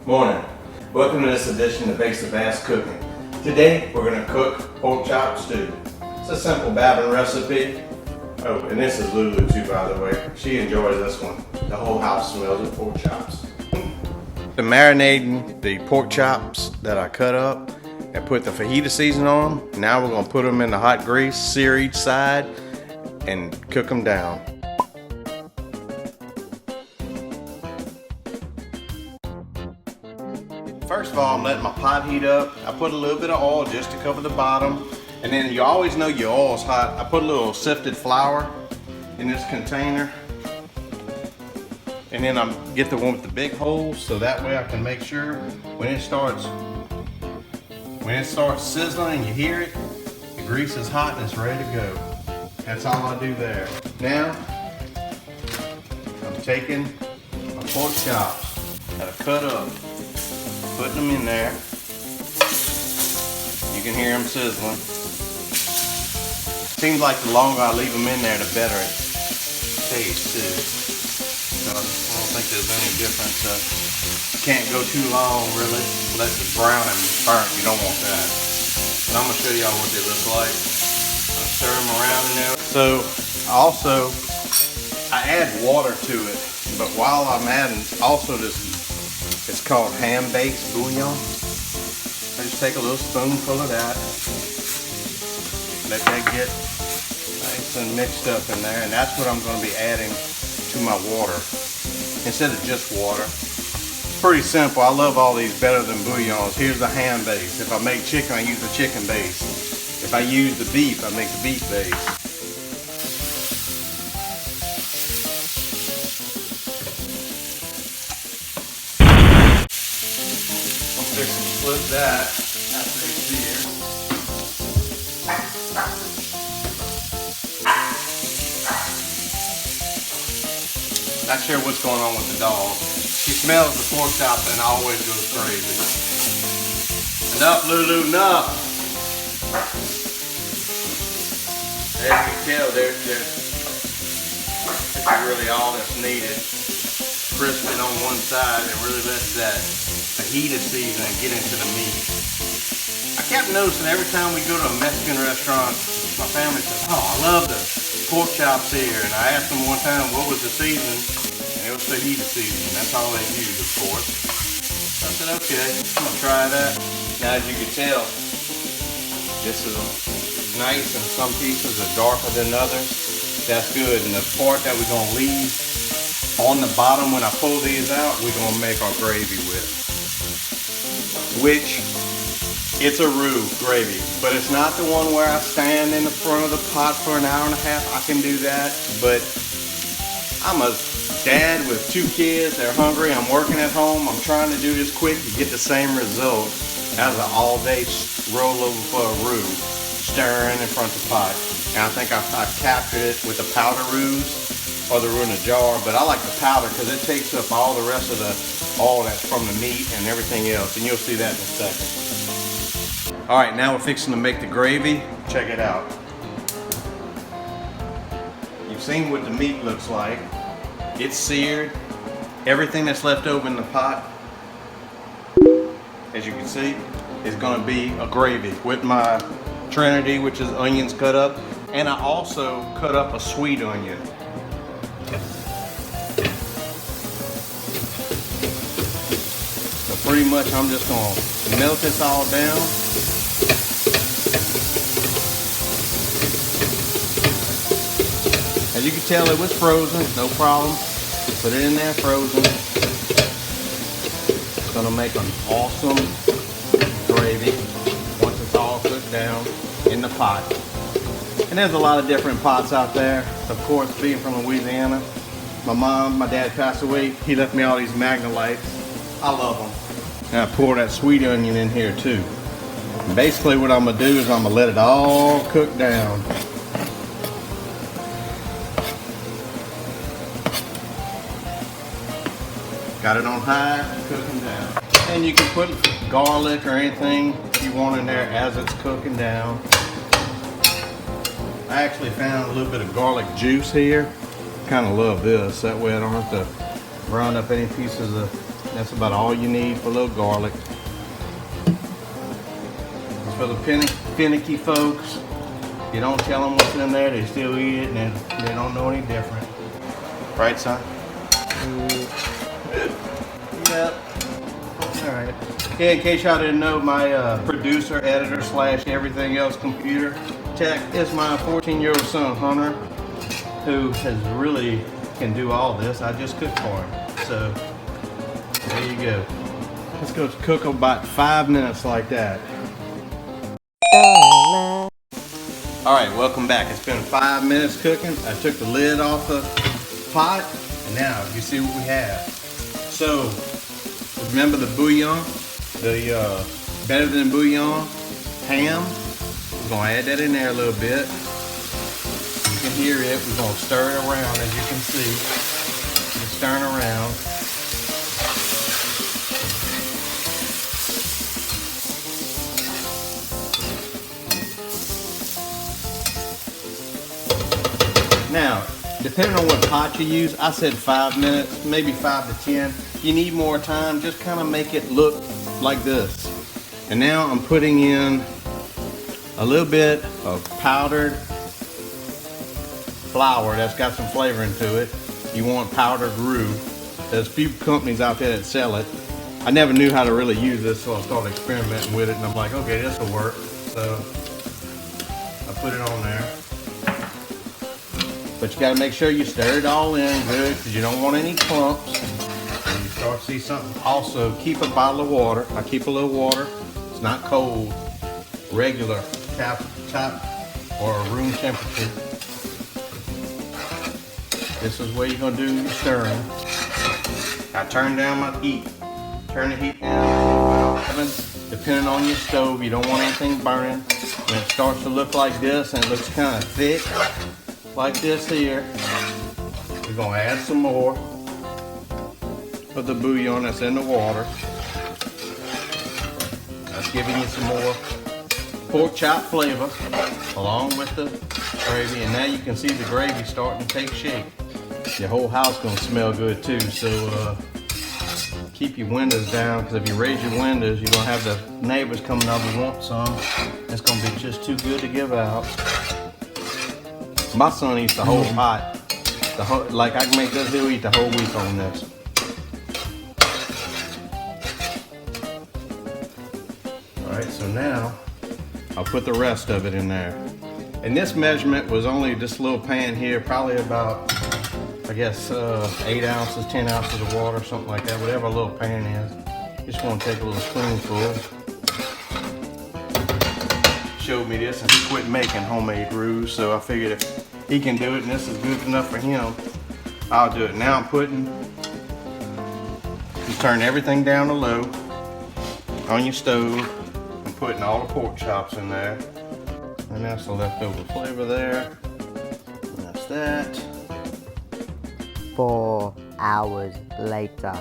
Morning. Welcome to this edition of BasstoBassCooking. Today we're going to cook pork chop stew. It's a simple Babin recipe. Oh, and this is Lulu too, by the way. She enjoys this one. The whole house smells of pork chops. I'm marinating the pork chops that I cut up and put the fajita seasoning on them. Now we're going to put them in the hot grease, sear each side, and cook them down. First of all, I'm letting my pot heat up. I put a little bit of oil just to cover the bottom. And then you always know your oil's hot. I put a little sifted flour in this container. And then I get the one with the big holes so that way I can make sure when it starts sizzling and you hear it, the grease is hot and it's ready to go. That's all I do there. Now, I'm taking my pork chops that I cut up, putting them in there. You can hear them sizzling. Seems like the longer I leave them in there, the better it tastes too. So I don't think there's any difference. You can't go too long really, unless it's brown and burnt. You don't want that. But I'm gonna show y'all what they look like. I stir them around in there. So also, I add water to it, but while I'm adding also this, it's called ham-based bouillon. I just take a little spoonful of that, let that get nice and mixed up in there, and that's what I'm going to be adding to my water instead of just water. It's pretty simple. I love all these better than bouillons. Here's the ham base. If I make chicken, I use the chicken base. If I use the beef, I make the beef base. Fix and split that after it's seared. Not sure what's going on with the dog. She smells the pork chop and always goes crazy. Enough, Lulu, enough! As you can tell, this is really all that's needed. Crisp it on one side and really let that fajita seasoning get into the meat. I kept noticing every time we go to a Mexican restaurant, my family says, "Oh, I love the pork chops here." And I asked them one time what was the seasoning, and it was fajita seasoning. That's all they use, of course. So I said, okay, I'm gonna try that. Now, as you can tell, this is nice, and some pieces are darker than others. That's good. And the part that we're gonna leave on the bottom when I pull these out, we're gonna make our gravy with. Which, it's a roux gravy, but it's not the one where I stand in the front of the pot for an hour and a half. I can do that, but I'm a dad with 2 kids. They're hungry. I'm working at home. I'm trying to do this quick to get the same result as an all-day rollover for a roux, stirring in front of the pot. And I think I've captured it with the powder roux or the roux in a jar, but I like the powder because it takes up all the rest of the oil that's from the meat and everything else, and you'll see that in a second. All right, now we're fixing to make the gravy. Check it out. You've seen what the meat looks like. It's seared. Everything that's left over in the pot, as you can see, is going to be a gravy with my trinity, which is onions cut up, and I also cut up a sweet onion. So pretty much I'm just going to melt this all down. As you can tell, it was frozen, no problem. Put it in there frozen. It's gonna make an awesome gravy once it's all cooked down in the pot. And there's a lot of different pots out there. Of course, being from Louisiana, my dad passed away. He left me all these Magnolites. I love them. And I pour that sweet onion in here too. And basically what I'm gonna do is I'm gonna let it all cook down. Got it on high, cooking down. And you can put garlic or anything you want in there as it's cooking down. I actually found a little bit of garlic juice here. Kind of love this. That way I don't have to round up any pieces of That's about all you need for a little garlic. For the finicky folks, you don't tell them what's in there, they still eat it and they don't know any different. Right, son? Yep. Alright. Yeah, in case y'all didn't know, my producer, editor, / everything else computer tech is my 14-year-old son, Hunter, who really can do all this. I just cook for him. So, there you go. Let's go cook about 5 minutes like that. Alright, welcome back. It's been 5 minutes cooking. I took the lid off the pot, and now you see what we have. So, remember the bouillon? The better than bouillon ham? We're going to add that in there a little bit. You can hear it. We're going to stir it around, as you can see. Just stirring around. Now, depending on what pot you use, I said 5 minutes, maybe 5 to 10. If you need more time, just kind of make it look like this. And now I'm putting in a little bit of powdered flour that's got some flavor into it. You want powdered Roux. There's a few companies out there that sell it. I never knew how to really use this, so I started experimenting with it, and I'm like, okay, this will work. So I put it on there. But you got to make sure you stir it all in good, because you don't want any clumps. And you start to see something. Also, keep a bottle of water. I keep a little water. It's not cold. Regular tap or room temperature. This is where you're going to do your stirring. I turn down my heat. Turn the heat down. Depending on your stove, you don't want anything burning. When it starts to look like this and it looks kind of thick, like this here, we're going to add some more of the bouillon that's in the water. That's giving you some more pork chop flavor along with the gravy, and now you can see the gravy starting to take shape. Your whole house going to smell good too, so keep your windows down, because if you raise your windows, you're going to have the neighbors coming up and want some. It's going to be just too good to give out. My son eats the whole pot. Like I can make this, he'll eat the whole week on this. Alright, so now I'll put the rest of it in there. And this measurement was only this little pan here, probably about, I guess, 8 ounces, 10 ounces of water, something like that, whatever a little pan is. Just want to take a little spoonful. Showed me this and he quit making homemade roux, so I figured if he can do it and this is good enough for him, I'll do it. Now I'm just turn everything down to low on your stove and putting all the pork chops in there. And that's the leftover flavor there. And that's that. 4 hours later.